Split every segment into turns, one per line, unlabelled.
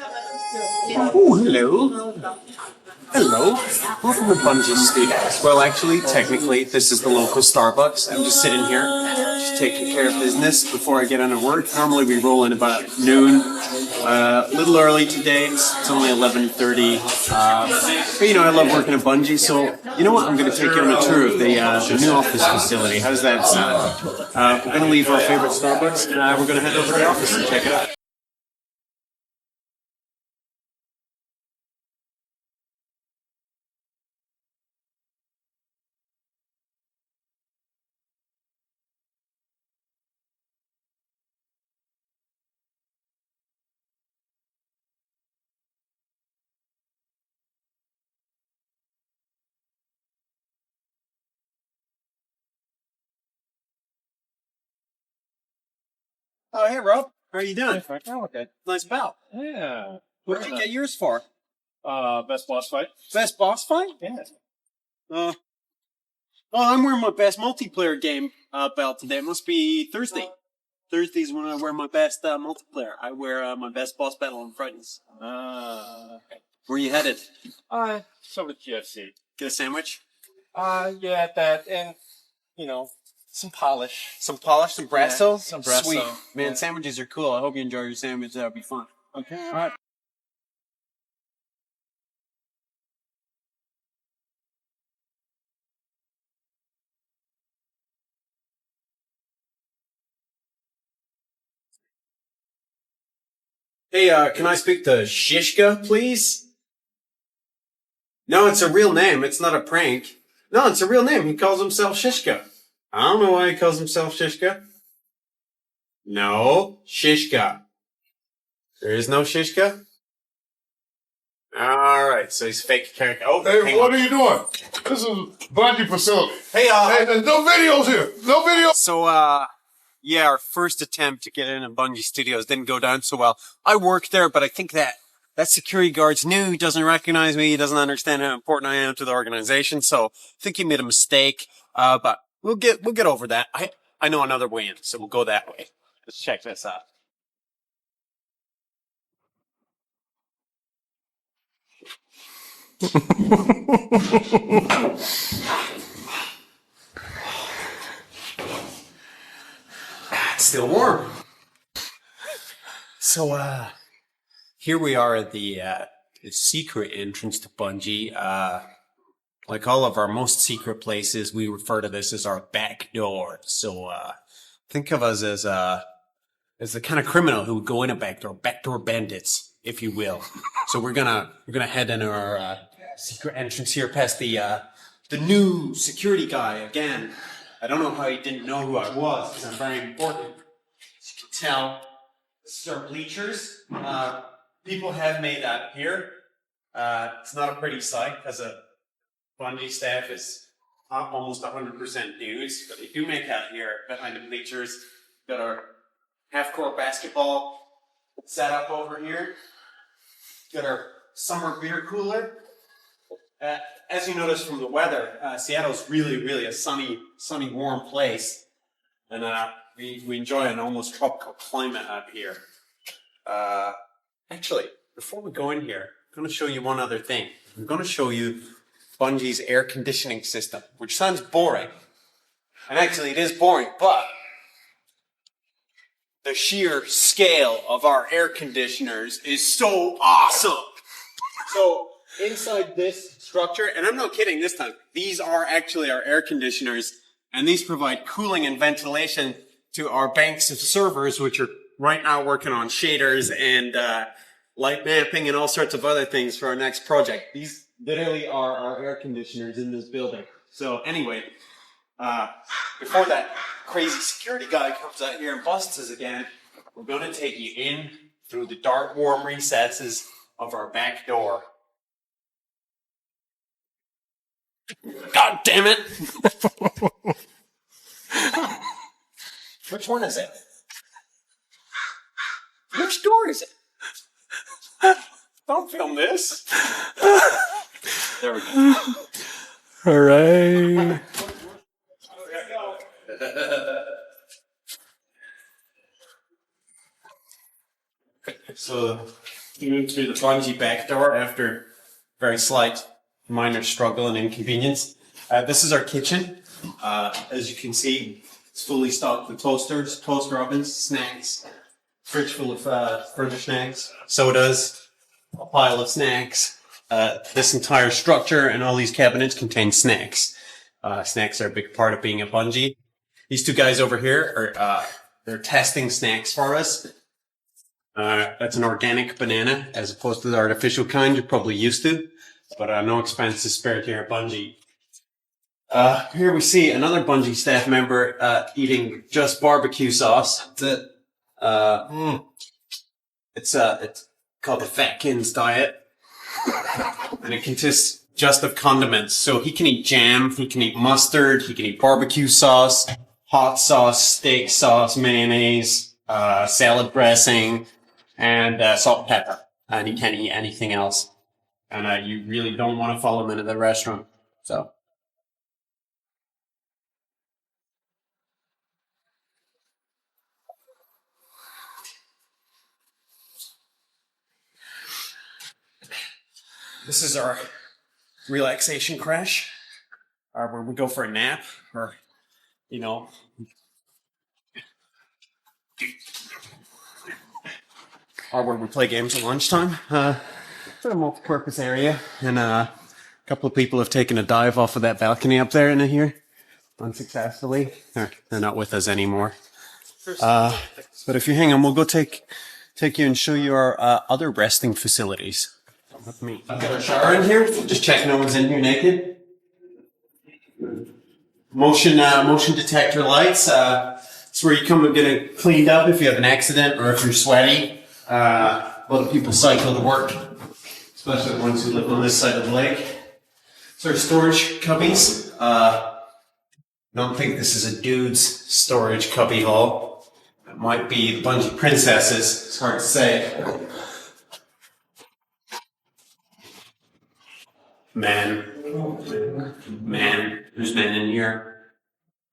Oh, hello. Hello. Welcome to Bungie Studios. Well, actually, technically, this is the local Starbucks. I'm just sitting here, just taking care of business before I get into work. Normally, we roll in about noon. A little early today. It's only 11:30. But you know, I love working at Bungie, so you know what? I'm going to take you on a tour of the new office facility. How does that sound? We're going to leave our favorite Starbucks, and we're going to head over to the office and check it out. Oh, hey, Rob. How are you doing?
Oh, okay.
Nice belt.
Yeah.
What did you get yours for?
Best boss fight.
Best boss fight?
Yeah.
Oh, I'm wearing my best multiplayer game belt today. It must be Thursday. Thursday's when I wear my best multiplayer. I wear my best boss battle on Fridays.
Okay.
Where are you headed?
So with GFC.
Get a sandwich?
Yeah, that and some polish.
Some polish, some brasso?
Yeah, some brasso.
Sweet. Man,
Yeah.
sandwiches are cool. I hope you enjoy your sandwich. That'll be fun.
Okay. All right.
Hey, can I speak to Shishka, please? No, it's a real name. It's not a prank. No, it's a real name. He calls himself Shishka. I don't know why he calls himself Shishka. No, Shishka. There is no Shishka? Alright, so he's a fake character. Oh,
Hey, what are you doing? This is Bungie facility.
Hey,
Hey, there's no videos here. No videos.
So, yeah, our first attempt to get into Bungie Studios didn't go down so well. I work there, but I think that security guard's new. He doesn't recognize me. He doesn't understand how important I am to the organization. So I think he made a mistake. But we'll get over that. I know another way in, so we'll go that way. Let's check this out. It's still warm. So, here we are at the secret entrance to Bungie. Like all of our most secret places, we refer to this as our back door. So, think of us as the kind of criminal who would go in a backdoor bandits, if you will. So we're gonna head into our secret entrance here, past the new security guy again. I don't know how he didn't know who I was, because I'm very important. As you can tell, this is our bleachers. People have made that here. It's not a pretty sight, because a Bungie staff is almost 100% dudes, but they do make out here behind the bleachers. Got our half-court basketball set up over here. Got our summer beer cooler. As you notice from the weather, Seattle's really a sunny, warm place. And we enjoy an almost tropical climate out here. Actually, before we go in here, I'm going to show you one other thing. I'm going to show you Bungie's air conditioning system, which sounds boring. And actually, it is boring, but the sheer scale of our air conditioners is so awesome. So inside this structure, and I'm not kidding this time, these are actually our air conditioners, and these provide cooling and ventilation to our banks of servers, which are right now working on shaders and light mapping and all sorts of other things for our next project. These literally are our air conditioners in this building. So anyway, before that crazy security guy comes out here and busts us again, we're going to take you in through the dark, warm recesses of our back door. God damn it! Which one is it? Which door is it? Don't film this. There we go.
All right.
So We moved through the Bungie back door after very slight minor struggle and inconvenience. This is our kitchen. As you can see, it's fully stocked with toasters, toaster ovens, snacks, fridge full of further snacks, sodas, a pile of snacks. This entire structure and all these cabinets contain snacks. Snacks are a big part of being a Bungie. These two guys over here are they're testing snacks for us. That's an organic banana as opposed to the artificial kind you're probably used to, but no expense is spared here at Bungie. Here we see another Bungie staff member eating just barbecue sauce. That's it. It's called the Fatkins diet, and it consists just of condiments. So he can eat jam, he can eat mustard, he can eat barbecue sauce, hot sauce, steak sauce, mayonnaise, salad dressing, and salt and pepper. And he can't eat anything else. And you really don't want to follow him into the restaurant. So. This is our relaxation crash, where we go for a nap, or, you know, or where we play games at lunchtime. It's a multi-purpose area, and a couple of people have taken a dive off of that balcony up there into here, unsuccessfully. They're not with us anymore. But if you hang on, we'll go take you and show you our other resting facilities. With me. I've got our shower in here. Just check no one's in here naked. Motion detector lights. It's where you come and get it cleaned up if you have an accident or if you're sweaty. A lot of people cycle to work, especially the ones who live on this side of the lake. So our storage cubbies. Don't think this is a dude's storage cubby haul. It might be the Bungie princesses. It's hard to say. Man, there's men in here.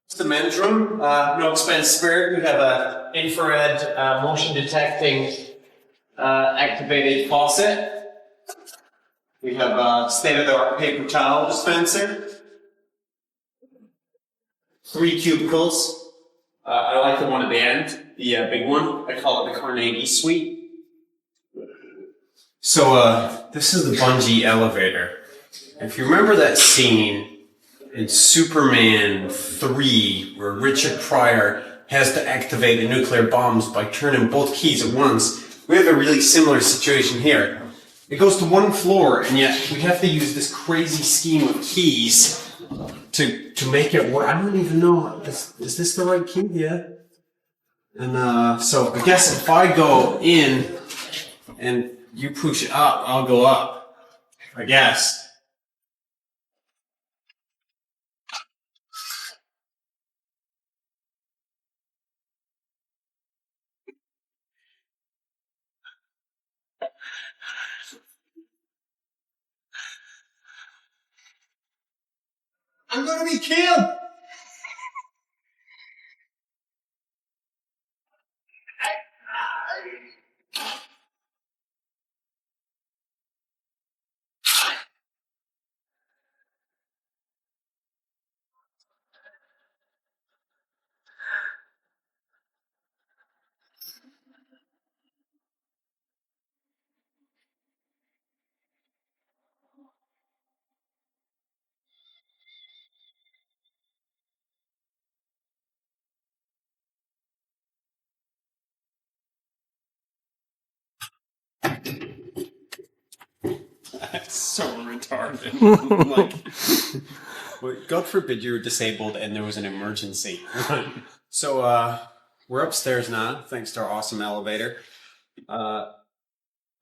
It's the men's room. No expense spared. We have a infrared motion detecting activated faucet. We have a state-of-the-art paper towel dispenser. 3 cubicles. I like the one at the end, the big one. I call it the Carnegie Suite. So this is the Bungie elevator. If you remember that scene in Superman 3 where Richard Pryor has to activate the nuclear bombs by turning both keys at once, we have a really similar situation here. It goes to one floor, and yet we have to use this crazy scheme of keys to make it work. I don't even know, is this the right key? Yeah. And so I guess if I go in and you push it up, I'll go up. I guess. I'm gonna be killed! That's so retarded. Well, God forbid you were disabled and there was an emergency. So, we're upstairs now, thanks to our awesome elevator.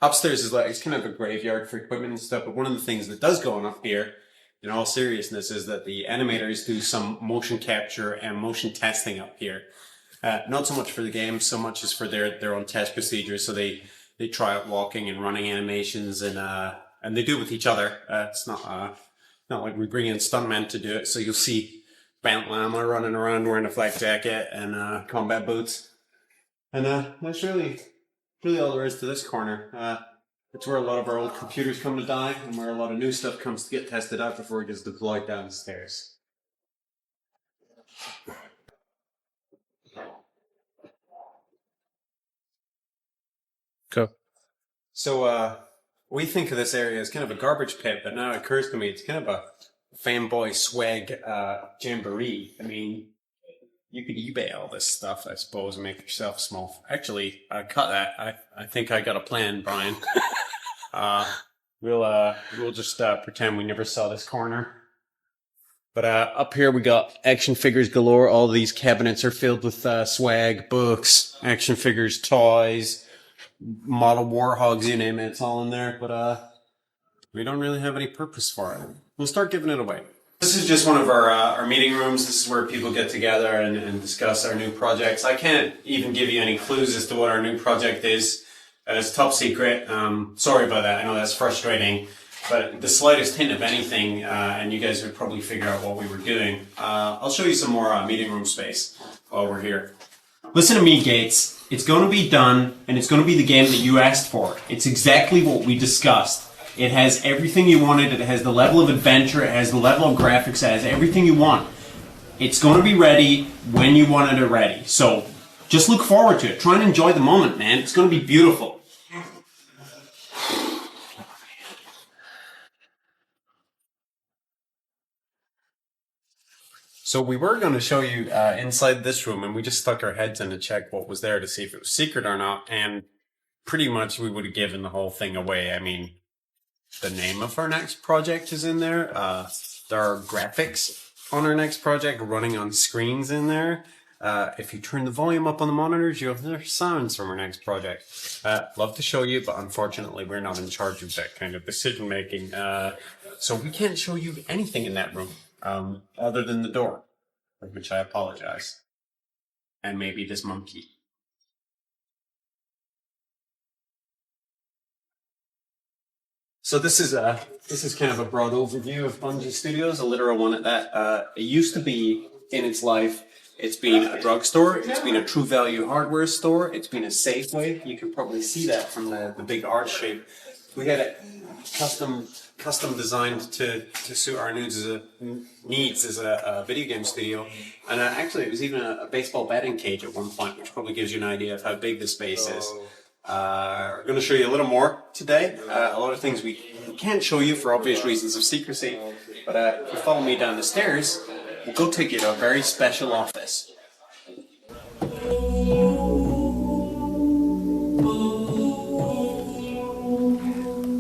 Upstairs is it's kind of a graveyard for equipment and stuff, but one of the things that does go on up here, in all seriousness, is that the animators do some motion capture and motion testing up here. Not so much for the game, so much as for their own test procedures. So they try out walking and running animations, and they do it with each other. It's not like we bring in stuntmen to do it. So you'll see Bant Llama running around wearing a flak jacket and combat boots. And that's really all there is to this corner. It's where a lot of our old computers come to die, and where a lot of new stuff comes to get tested out before it gets deployed downstairs.
Go.
So, we think of this area as kind of a garbage pit, but now it occurs to me it's kind of a fanboy swag jamboree. I mean, you could eBay all this stuff, I suppose, and make yourself small. Actually, cut that. I think I got a plan, Brian. We'll just pretend we never saw this corner. But up here we got action figures galore. All these cabinets are filled with swag, books, action figures, toys, model warhogs, you name it, it's all in there. But we don't really have any purpose for it. We'll start giving it away. This is just one of our meeting rooms. This is where people get together and discuss our new projects. I can't even give you any clues as to what our new project is. It's top secret. Sorry about that. I know that's frustrating. But the slightest hint of anything, and you guys would probably figure out what we were doing. I'll show you some more meeting room space while we're here. Listen to me, Gates. It's going to be done, and it's going to be the game that you asked for. It's exactly what we discussed. It has everything you wanted. It has the level of adventure. It has the level of graphics. It has everything you want. It's going to be ready when you want it ready. So just look forward to it. Try and enjoy the moment, man. It's going to be beautiful. So we were going to show you inside this room, and we just stuck our heads in to check what was there to see if it was secret or not. And pretty much we would have given the whole thing away. I mean, the name of our next project is in there. There are graphics on our next project running on screens in there. If you turn the volume up on the monitors, you'll hear sounds from our next project. Love to show you, but unfortunately we're not in charge of that kind of decision making. So we can't show you anything in that room other than the door, for which I apologize. And maybe this monkey. So this is kind of a broad overview of Bungie Studios, a literal one at that. It used to be, in its life, it's been a drugstore, it's been a True Value hardware store, it's been a Safeway. You can probably see that from the big arch shape. We had it custom designed to suit our needs as a video game studio. And actually it was even a baseball batting cage at one point, which probably gives you an idea of how big the space is. We're going to show you a little more today. A lot of things we can't show you for obvious reasons of secrecy. But if you follow me down the stairs, we'll go take you to a very special office.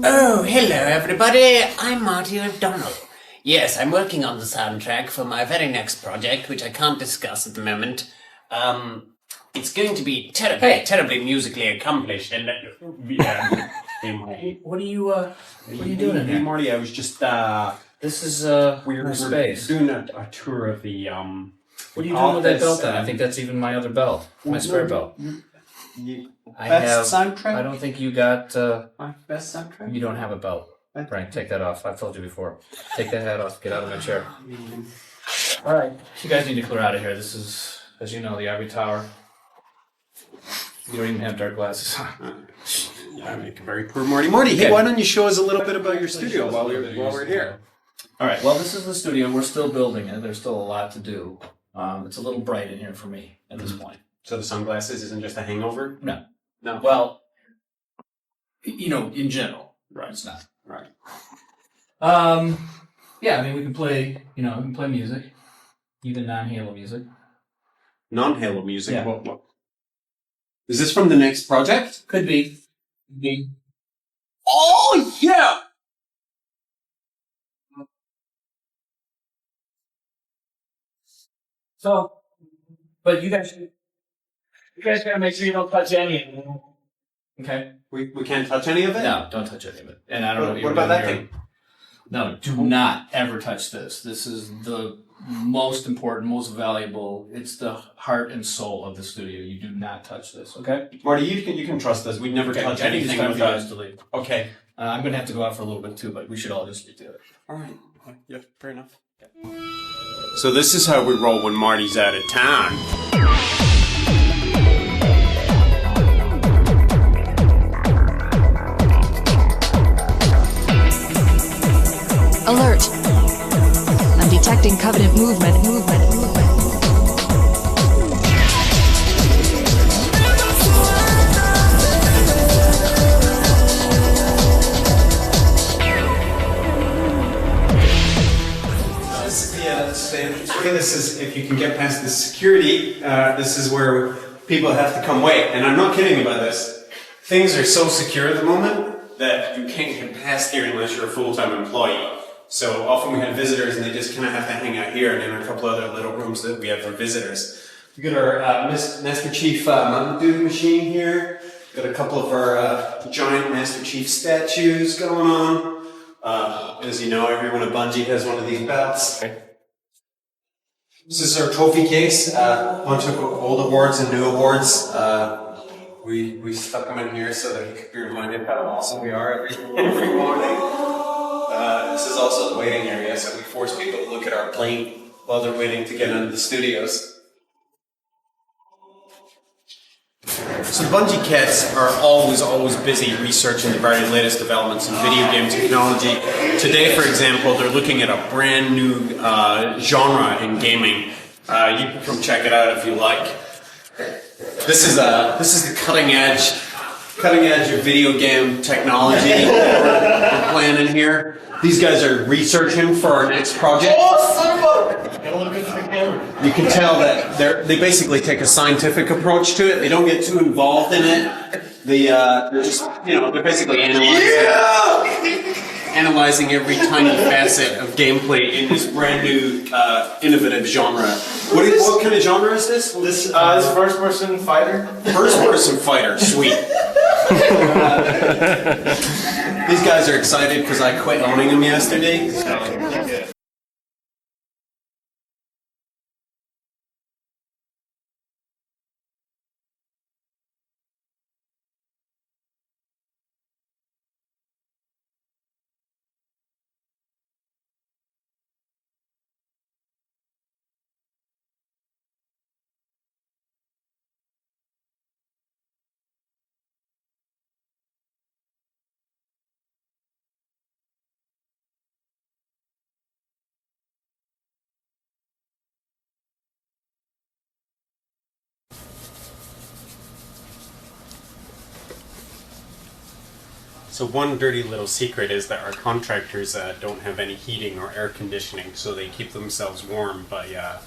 Oh, hello everybody, I'm Marty O'Donnell. Yes, I'm working on the soundtrack for my very next project, which I can't discuss at the moment. It's going to be terribly musically accomplished, and
What are you doing in
Hey,
here?
Marty, I was just
This is
we're
space.
doing a tour of the
What are you doing with that belt then? I think that's even my other belt, my spare belt.
Best soundtrack?
I don't think you got.
My best soundtrack?
You don't have a belt, Frank. Take that off. I've told you before. Take that hat off. Get out of my chair. All right, you guys need to clear out of here. This is, as you know, the Ivory Tower. You don't even have dark glasses on.
I make a very poor Marty. Marty, hey,
Okay.
why don't you show us a little bit about your studio while we're here?
All right. Well, this is the studio. We're still building it. There's still a lot to do. It's a little bright in here for me at this point.
So the sunglasses isn't just a hangover?
No.
No.
Well, in general,
Right.
it's not.
Right.
Yeah, I mean, we can play, we can play music, even non-Halo music.
Non-Halo music?
Yeah.
What? Is this from the next project?
Could be.
Oh, yeah!
So, but you guys gotta make sure you don't touch any of it. Okay?
We can't touch any of it?
No, don't touch any of it. And I don't know what you're
What about
doing
that
here.
thing?
No, do not ever touch this. This is the most important, most valuable. It's the heart and soul of the studio. You do not touch this, okay?
Marty, you can trust us. We'd never touch
I think it's
anything
time for you
without...
guys to leave.
Okay.
I'm going to have to go out for a little bit too, but we should all just be together.
All right. Yeah, fair enough. So this is how we roll when Marty's out of town.
Alert! I'm detecting Covenant movement.
This is, if you can get past the security, this is where people have to come wait. And I'm not kidding about this. Things are so secure at the moment that you can't get past here unless you're a full-time employee. So often we have visitors and they just kind of have to hang out here, and then a couple other little rooms that we have for visitors. We got our Master Chief Mountain Dew machine here. Got a couple of our giant Master Chief statues going on. As you know, everyone at Bungie has one of these belts. This is our trophy case. A bunch of old awards and new awards. We stuck them in here so that you could be reminded how awesome we are every morning. This is also the waiting area, so we force people to look at our plane while they're waiting to get into the studios. So the Bungie cats are always busy researching the very latest developments in video game technology. Today, for example, they're looking at a brand new genre in gaming. You can come check it out if you like. This is the cutting edge of video game technology that we're playing in here. These guys are researching for our next project. You can tell that they basically take a scientific approach to it. They don't get too involved in it. They're just, they're basically analyzing every tiny facet of gameplay in this brand new, innovative genre. What kind of genre is this?
This is first-person fighter.
First-person fighter, sweet. These guys are excited because I quit owning them yesterday. So one dirty little secret is that our contractors don't have any heating or air conditioning, so they keep themselves warm by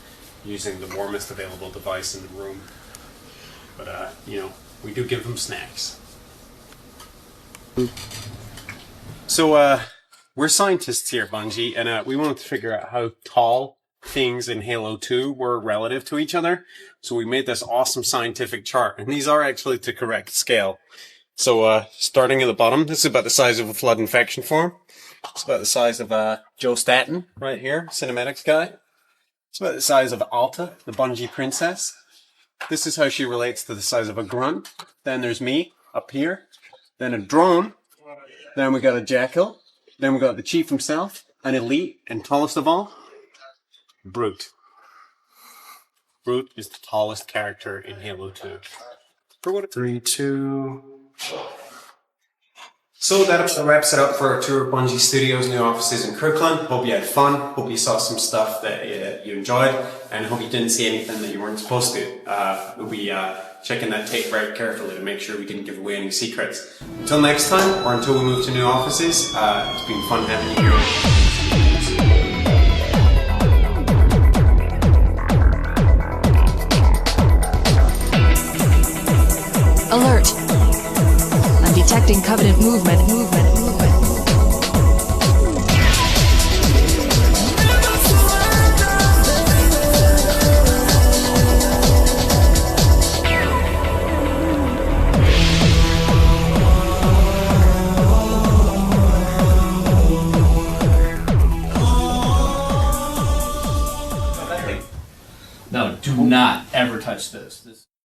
using the warmest available device in the room. But, we do give them snacks. So, we're scientists here at Bungie, and we wanted to figure out how tall things in Halo 2 were relative to each other. So we made this awesome scientific chart, and these are actually to correct scale. So, starting at the bottom, this is about the size of a flood infection form. It's about the size of Joe Staten, right here, cinematics guy. It's about the size of Alta, the Bungie princess. This is how she relates to the size of a grunt. Then there's me, up here. Then a drone. Then we got a jackal. Then we got the chief himself, an elite, and tallest of all, Brute. Brute is the tallest character in Halo 2. For what? 3, 2... So that wraps it up for our tour of Bungie Studios' new offices in Kirkland. Hope you had fun. Hope you saw some stuff that you enjoyed, and hope you didn't see anything that you weren't supposed to. We'll be checking that tape very carefully to make sure we didn't give away any secrets. Until next time, or until we move to new offices, it's been fun having you here.
Alert! I'm detecting Covenant movement.
No, do not ever touch this.